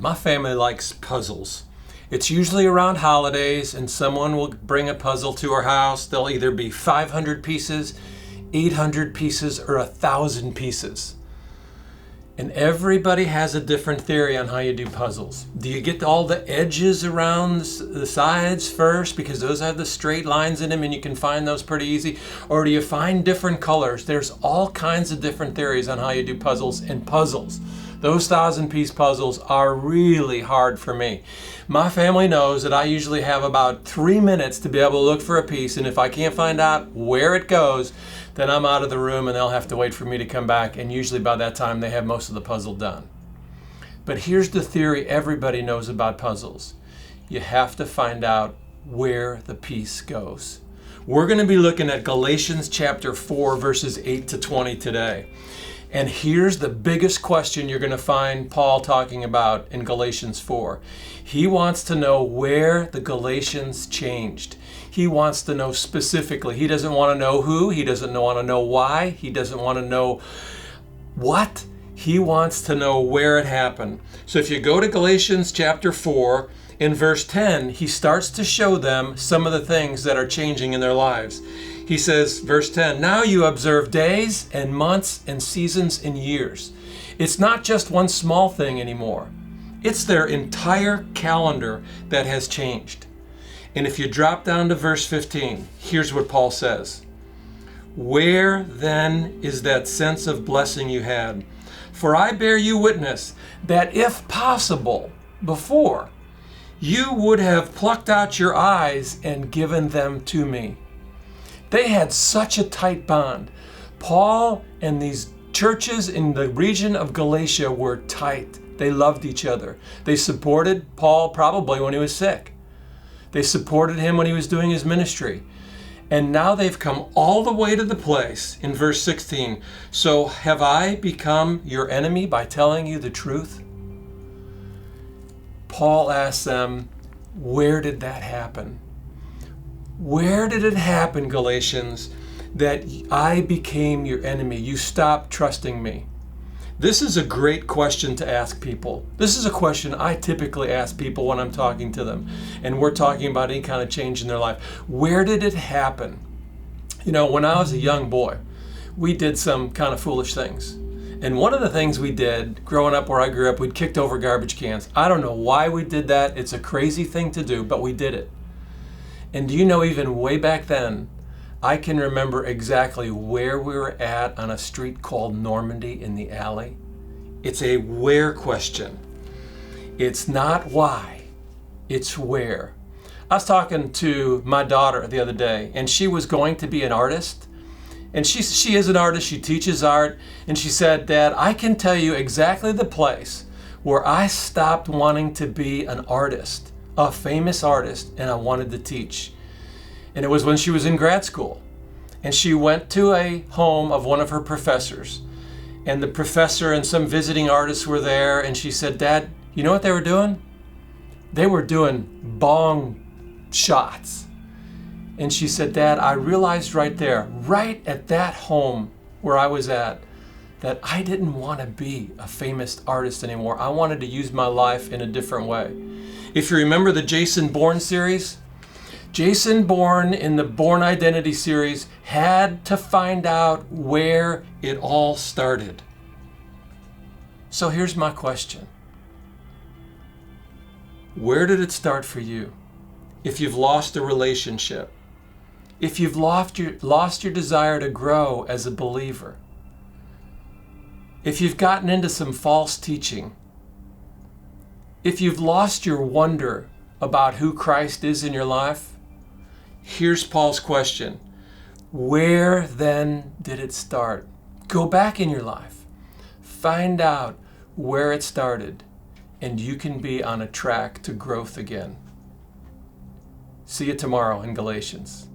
My family likes puzzles. It's usually around holidays and someone will bring a puzzle to our house. They'll either be 500 pieces, 800 pieces, or 1,000 pieces. And everybody has a different theory on how you do puzzles. Do you get all the edges around the sides first because those have the straight lines in them and you can find those pretty easy? Or do you find different colors? There's all kinds of different theories on how you do puzzles and puzzles. Those 1,000-piece puzzles are really hard for me. My family knows that I usually have about 3 minutes to be able to look for a piece, and if I can't find out where it goes, then I'm out of the room and they'll have to wait for me to come back, and usually by that time they have most of the puzzle done. But here's the theory everybody knows about puzzles. You have to find out where the piece goes. We're going to be looking at Galatians chapter 4, verses 8 to 20 today. And here's the biggest question you're going to find Paul talking about in Galatians 4. He wants to know where the Galatians changed. He wants to know specifically. He doesn't want to know who. He doesn't want to know why. He doesn't want to know what. He wants to know where it happened. So if you go to Galatians chapter 4, in verse 10, he starts to show them some of the things that are changing in their lives. He says, verse 10, now you observe days and months and seasons and years. It's not just one small thing anymore. It's their entire calendar that has changed. And if you drop down to verse 15, here's what Paul says. Where then is that sense of blessing you had? For I bear you witness that if possible, before, you would have plucked out your eyes and given them to me. They had such a tight bond. Paul and these churches in the region of Galatia were tight. They loved each other. They supported Paul probably when he was sick. They supported him when he was doing his ministry. And now they've come all the way to the place in verse 16. So have I become your enemy by telling you the truth? Paul asks them, where did that happen? Where did it happen, Galatians, that I became your enemy? You stopped trusting me. This is a great question to ask people. This is a question I typically ask people when I'm talking to them and we're talking about any kind of change in their life. Where did it happen? You know, when I was a young boy, we did some kind of foolish things. And one of the things we did growing up where I grew up, we'd kicked over garbage cans. I don't know why we did that. It's a crazy thing to do, but we did it. And do you know, even way back then, I can remember exactly where we were at on a street called Normandy in the alley. It's a where question. It's not why, it's where. I was talking to my daughter the other day, and she was going to be an artist. And she is an artist, she teaches art, and she said, Dad, I can tell you exactly the place where I stopped wanting to be an artist, a famous artist, and I wanted to teach. And it was when she was in grad school. And she went to a home of one of her professors. And the professor and some visiting artists were there, and she said, Dad, you know what they were doing? They were doing bong shots. And she said, Dad, I realized right there, right at that home where I was at, that I didn't want to be a famous artist anymore. I wanted to use my life in a different way. If you remember the Jason Bourne series, Jason Bourne in the Bourne Identity series had to find out where it all started. So here's my question. Where did it start for you? If you've lost a relationship, if you've lost your desire to grow as a believer, if you've gotten into some false teaching, if you've lost your wonder about who Christ is in your life, here's Paul's question. Where then did it start? Go back in your life. Find out where it started, and you can be on a track to growth again. See you tomorrow in Galatians.